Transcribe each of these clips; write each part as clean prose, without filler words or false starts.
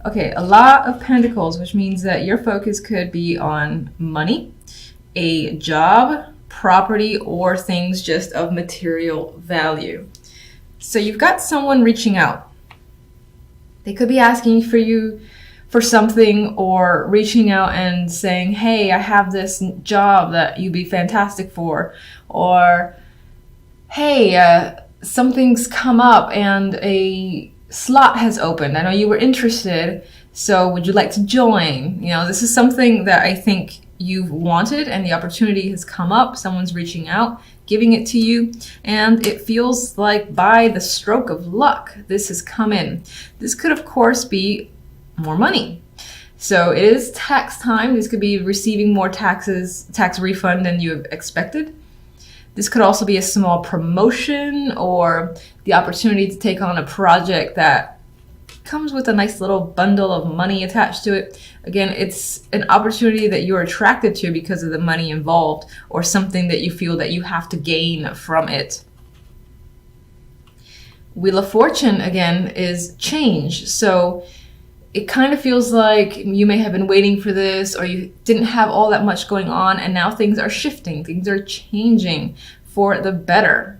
Okay, a lot of pentacles, which means that your focus could be on money, a job, property, or things just of material value. So you've got someone reaching out. They could be asking for you for something, or reaching out and saying, hey, I have this job that you'd be fantastic for, or hey, something's come up and a slot has opened. I know you were interested, so would you like to join? You know, this is something that I think you've wanted and the opportunity has come up. Someone's reaching out, giving it to you, and it feels like by the stroke of luck, this has come in. This could, of course, be more money. So it is tax time. This could be receiving more tax refund than you have expected. This could also be a small promotion or the opportunity to take on a project that comes with a nice little bundle of money attached to it. Again, it's an opportunity that you're attracted to because of the money involved, or something that you feel that you have to gain from it. Wheel of Fortune, again, is change. So it kind of feels like you may have been waiting for this, or you didn't have all that much going on, and now things are shifting, things are changing for the better,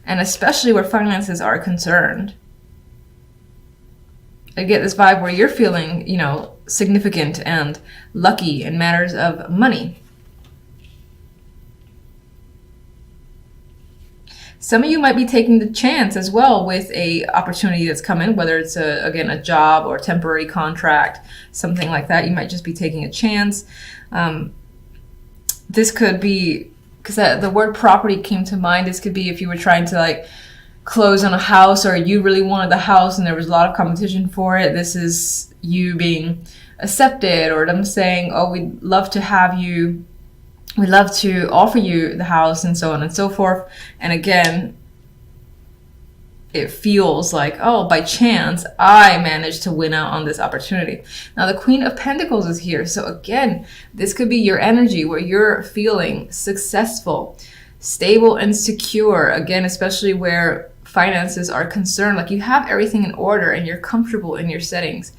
and especially where finances are concerned. I get this vibe where you're feeling, significant and lucky in matters of money. Some of you might be taking the chance as well with a opportunity that's come in, whether it's a job or a temporary contract, something like that. You might just be taking a chance. This could be, because the word property came to mind. This could be if you were trying to close on a house, or you really wanted the house and there was a lot of competition for it. This is you being accepted, or them saying, oh, we'd love to have you. We'd love to offer you the house, and so on and so forth. And again, it feels like, oh, by chance, I managed to win out on this opportunity. Now, the Queen of Pentacles is here. So again, this could be your energy where you're feeling successful, stable, and secure. Again, especially where finances are concerned, like you have everything in order and you're comfortable in your settings.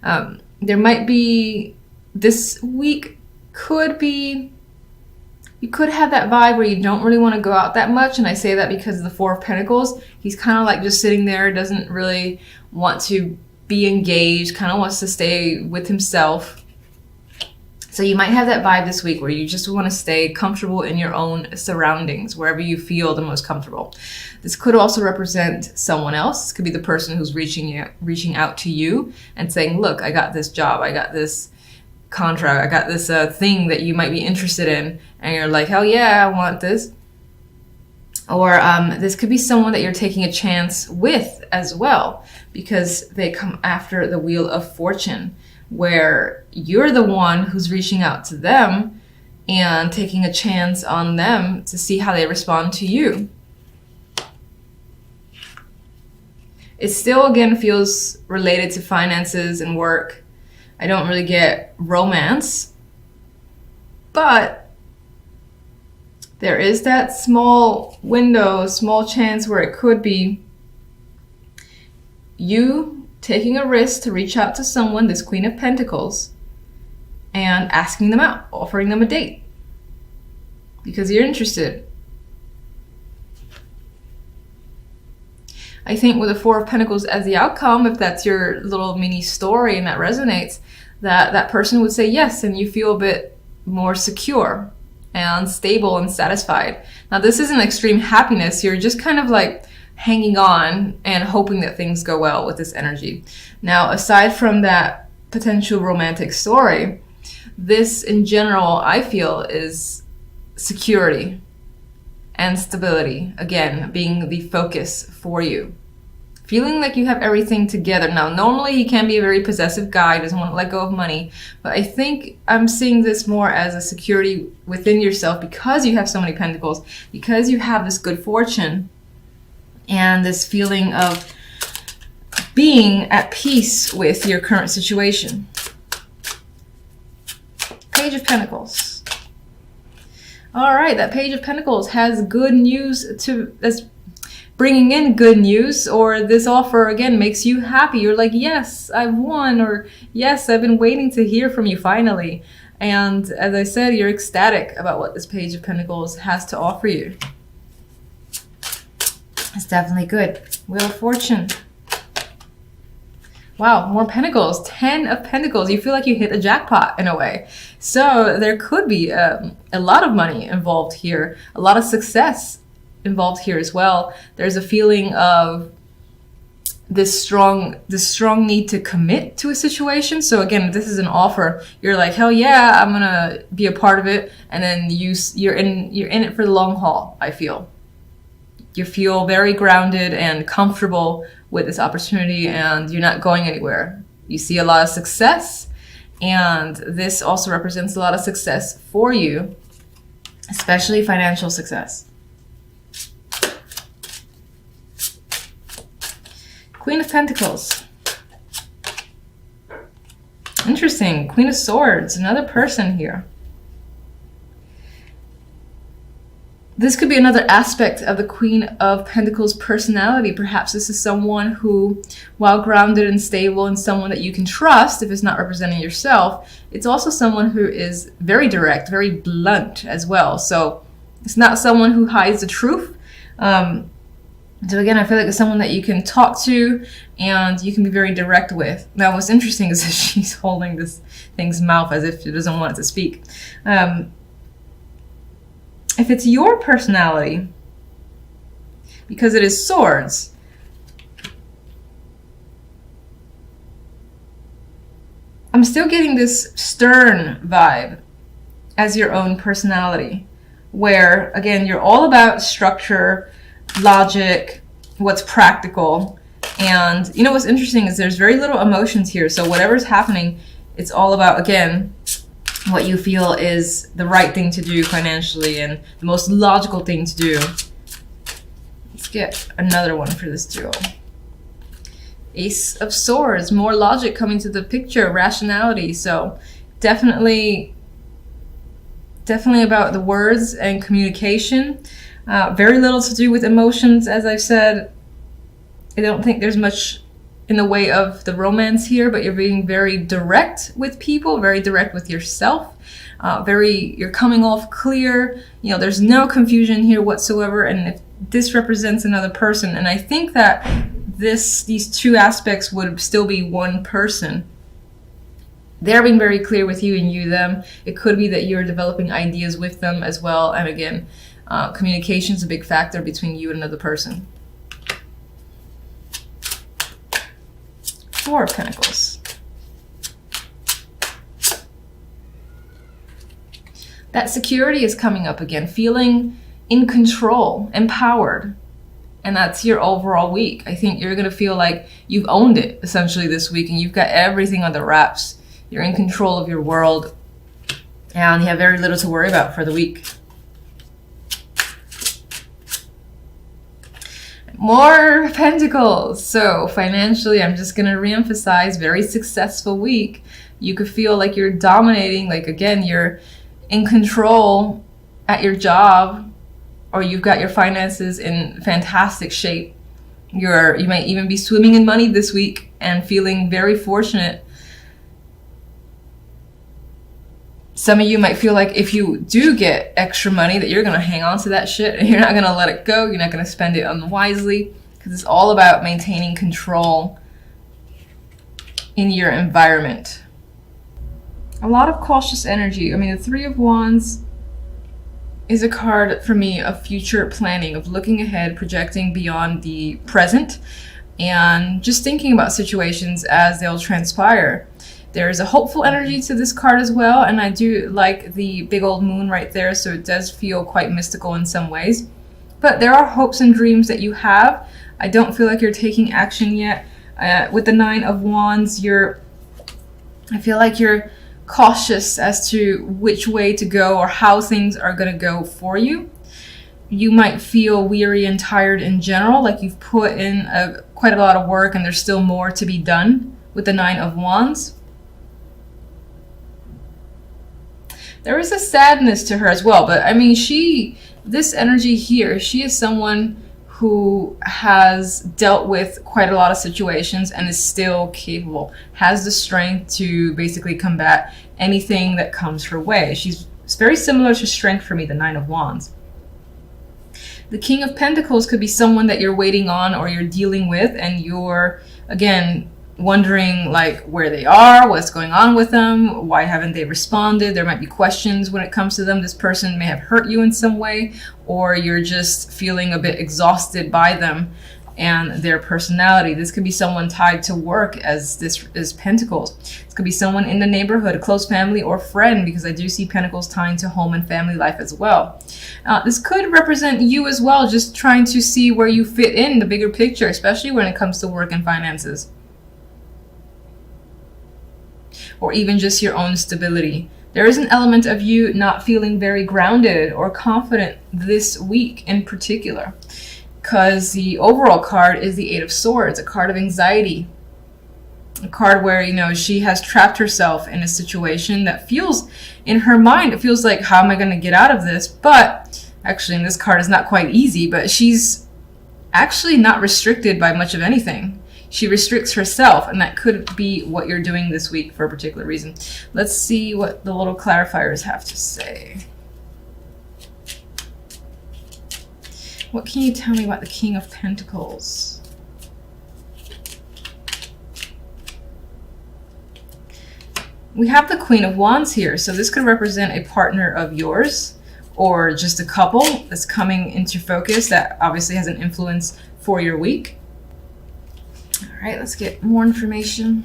There might be, this week could be, you could have that vibe where you don't really want to go out that much. And I say that because of the Four of Pentacles. He's kind of like just sitting there, doesn't really want to be engaged, kind of wants to stay with himself. So you might have that vibe this week where you just want to stay comfortable in your own surroundings, wherever you feel the most comfortable. This could also represent someone else. This could be the person who's reaching out to you and saying, look, I got this job, I got this contract, I got this thing that you might be interested in, and you're like, hell yeah, I want this. Or this could be someone that you're taking a chance with as well, because they come after the Wheel of Fortune, where you're the one who's reaching out to them and taking a chance on them to see how they respond to you. It still, again, feels related to finances and work. I don't really get romance, but there is that small window, small chance where it could be you taking a risk to reach out to someone, this Queen of Pentacles, and asking them out, offering them a date because you're interested. I think with the Four of Pentacles as the outcome, if that's your little mini story and that resonates, that person would say yes, and you feel a bit more secure and stable and satisfied. Now, this isn't extreme happiness. You're just kind of like hanging on and hoping that things go well with this energy. Now, aside from that potential romantic story, this in general, I feel, is security and stability, again, being the focus for you. Feeling like you have everything together. Now, normally he can be a very possessive guy, doesn't want to let go of money, but I think I'm seeing this more as a security within yourself because you have so many pentacles, because you have this good fortune and this feeling of being at peace with your current situation. Page of Pentacles. All right, that Page of Pentacles has good news to, that's bringing in good news, or this offer again makes you happy. You're like, yes, I've won, or yes, I've been waiting to hear from you finally. And as I said, you're ecstatic about what this Page of Pentacles has to offer you. It's definitely good. Wheel of Fortune. Wow, more Pentacles. 10 of Pentacles. You feel like you hit a jackpot in a way. So there could be a lot of money involved here. A lot of success involved here as well. There's a feeling of this strong need to commit to a situation. So again, this is an offer. You're like, hell yeah, I'm gonna be a part of it. And then you're in it for the long haul, I feel. You feel very grounded and comfortable with this opportunity, and you're not going anywhere. You see a lot of success, and this also represents a lot of success for you, especially financial success. Queen of Pentacles. Interesting. Queen of Swords, another person here. This could be another aspect of the Queen of Pentacles personality. Perhaps this is someone who, while grounded and stable and someone that you can trust, if it's not representing yourself, it's also someone who is very direct, very blunt as well. So it's not someone who hides the truth. So again, I feel like it's someone that you can talk to and you can be very direct with. Now, what's interesting is that she's holding this thing's mouth as if she doesn't want it to speak. If it's your personality, because it is swords, I'm still getting this stern vibe as your own personality, where, again, you're all about structure, logic, what's practical. And you know what's interesting is there's very little emotions here. So whatever's happening, it's all about, again, what you feel is the right thing to do financially and the most logical thing to do. Let's get another one for this duo. Ace of Swords, more logic coming to the picture, rationality. So definitely about the words and communication. Very little to do with emotions, as I've said. I don't think there's much in the way of the romance here, but you're being very direct with people, very direct with yourself. You're coming off clear. You know, there's no confusion here whatsoever. And if this represents another person, and I think that these two aspects would still be one person. They're being very clear with you and you them. It could be that you're developing ideas with them as well. And again, communication is a big factor between you and another person. Four of Pentacles. That security is coming up again, feeling in control, empowered. And that's your overall week. I think you're going to feel like you've owned it essentially this week and you've got everything under wraps. You're in control of your world and you have very little to worry about for the week. More Pentacles. So financially, I'm just going to reemphasize, very successful week. You could feel like you're dominating, like again, you're in control at your job, or you've got your finances in fantastic shape. You might even be swimming in money this week and feeling very fortunate. Some of you might feel like if you do get extra money that you're going to hang on to that shit and you're not going to let it go. You're not going to spend it unwisely, because it's all about maintaining control in your environment. A lot of cautious energy. I mean, the Three of Wands is a card for me of future planning, of looking ahead, projecting beyond the present, and just thinking about situations as they'll transpire. There's a hopeful energy to this card as well, and I do like the big old moon right there, so it does feel quite mystical in some ways. But there are hopes and dreams that you have. I don't feel like you're taking action yet. With the Nine of Wands, I feel like you're cautious as to which way to go or how things are going to go for you. You might feel weary and tired in general, like you've put in quite a lot of work and there's still more to be done with the Nine of Wands. There is a sadness to her as well, but I mean, this energy here, she is someone who has dealt with quite a lot of situations and is still capable, has the strength to basically combat anything that comes her way. It's very similar to strength for me, the Nine of Wands. The King of Pentacles could be someone that you're waiting on or you're dealing with, and you're, again, wondering like where they are, what's going on with them, why haven't they responded. There might be questions when it comes to them. This person may have hurt you in some way, or you're just feeling a bit exhausted by them and their personality. This could be someone tied to work, as this is Pentacles. This could be someone in the neighborhood, a close family or friend, because I do see Pentacles tying to home and family life as well. This could represent you as well, just trying to see where you fit in the bigger picture, especially when it comes to work and finances, or even just your own stability. There is an element of you not feeling very grounded or confident this week in particular, because the overall card is the Eight of Swords, a card of anxiety, a card where, you know, she has trapped herself in a situation that feels, in her mind, it feels like, how am I going to get out of this? But actually, in this card, it's not quite easy, but she's actually not restricted by much of anything. She restricts herself, and that could be what you're doing this week for a particular reason. Let's see what the little clarifiers have to say. What can you tell me about the King of Pentacles? We have the Queen of Wands here, so this could represent a partner of yours or just a couple that's coming into focus that obviously has an influence for your week. All right, let's get more information.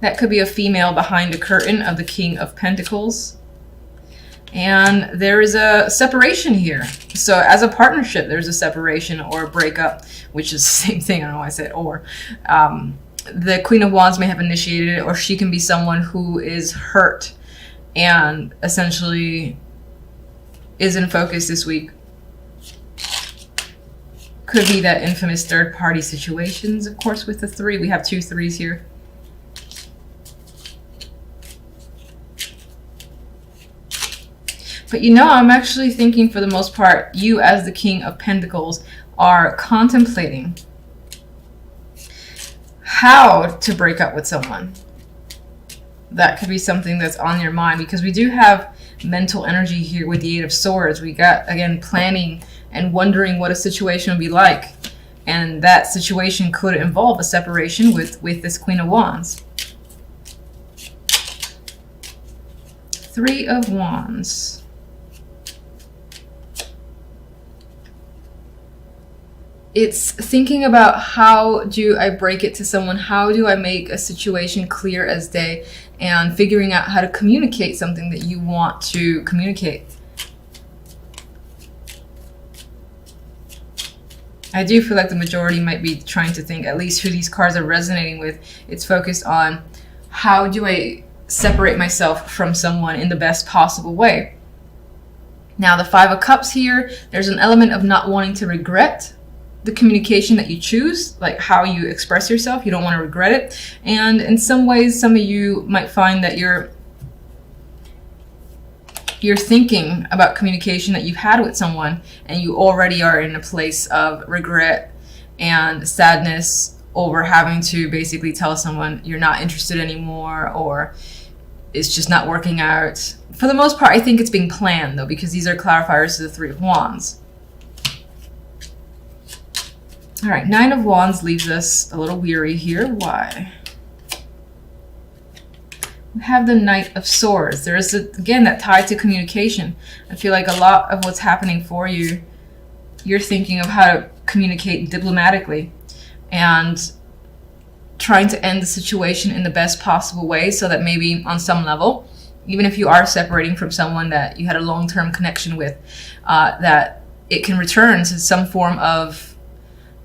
That could be a female behind a curtain of the King of Pentacles. And there is a separation here. So as a partnership, there's a separation or a breakup, which is the same thing. I don't know why I said or. The Queen of Wands may have initiated it, or she can be someone who is hurt and essentially is in focus this week. Could be that infamous third-party situations, of course, with the three. We have 2 3s here. But you know, I'm actually thinking for the most part, you as the King of Pentacles are contemplating how to break up with someone. That could be something that's on your mind, because we do have mental energy here with the Eight of Swords. We got, again, planning and wondering what a situation would be like. And that situation could involve a separation with this Queen of Wands. 3 of Wands. It's thinking about, how do I break it to someone? How do I make a situation clear as day? And figuring out how to communicate something that you want to communicate. I do feel like the majority might be trying to think, at least who these cards are resonating with. It's focused on, how do I separate myself from someone in the best possible way? Now, the 5 of Cups here, there's an element of not wanting to regret the communication that you choose, like how you express yourself. You don't want to regret it. And in some ways, some of you might find that you're thinking about communication that you've had with someone, and you already are in a place of regret and sadness over having to basically tell someone you're not interested anymore, or it's just not working out. For the most part, I think it's being planned, though, because these are clarifiers to the 3 of Wands. All right, 9 of Wands leaves us a little weary here. Why? We have the Knight of Swords. There is, again, that tie to communication. I feel like a lot of what's happening for you, you're thinking of how to communicate diplomatically and trying to end the situation in the best possible way, so that maybe on some level, even if you are separating from someone that you had a long-term connection with, that it can return to some form of,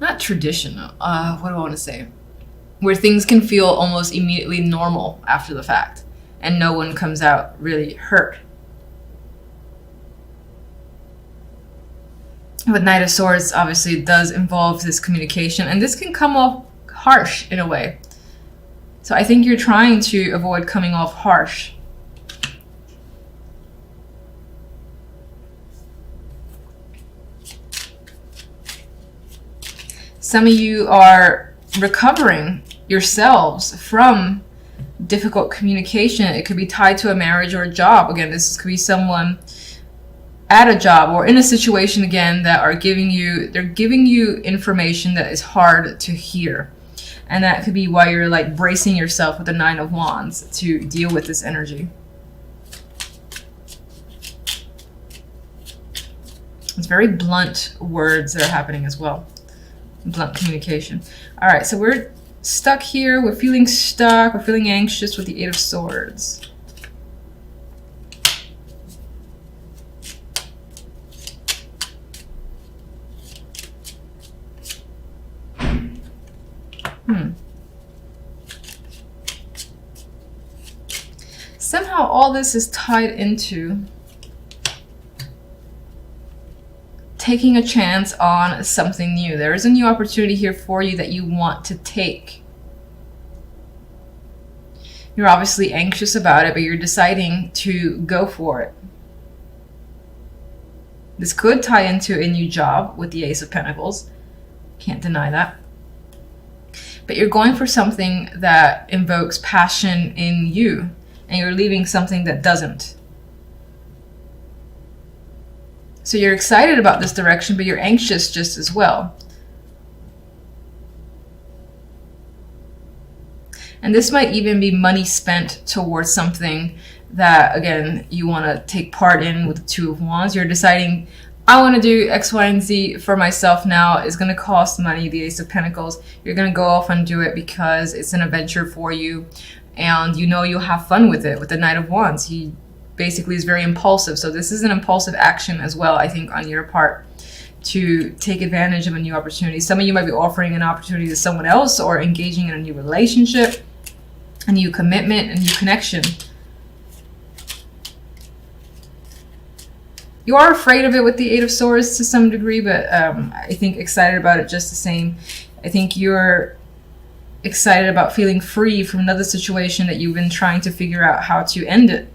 not traditional, what do I want to say? Where things can feel almost immediately normal after the fact, and no one comes out really hurt. But Knight of Swords obviously does involve this communication, and this can come off harsh in a way. So I think you're trying to avoid coming off harsh Some of you are recovering yourselves from difficult communication. It could be tied to a marriage or a job. Again, this could be someone at a job or in a situation again that are giving you information that is hard to hear. And that could be why you're like bracing yourself with the Nine of Wands to deal with this energy. It's very blunt words that are happening as well. Blunt communication. All right, so we're stuck here. We're feeling stuck. We're feeling anxious with the Eight of Swords. Somehow all this is tied into taking a chance on something new. There is a new opportunity here for you that you want to take. You're obviously anxious about it, but you're deciding to go for it. This could tie into a new job with the Ace of Pentacles. Can't deny that. But you're going for something that invokes passion in you, and you're leaving something that doesn't. So you're excited about this direction, but you're anxious just as well. And this might even be money spent towards something that, again, you want to take part in with the Two of Wands. You're deciding, I want to do X, Y, and Z for myself now. It's going to cost money, the Ace of Pentacles. You're going to go off and do it because it's an adventure for you. And you know you'll have fun with it. With the Knight of Wands, he basically is very impulsive. So this is an impulsive action as well, I think, on your part to take advantage of a new opportunity. Some of you might be offering an opportunity to someone else or engaging in a new relationship, a new commitment, a new connection. You are afraid of it with the Eight of Swords to some degree, but I think excited about it just the same. I think you're excited about feeling free from another situation that you've been trying to figure out how to end it.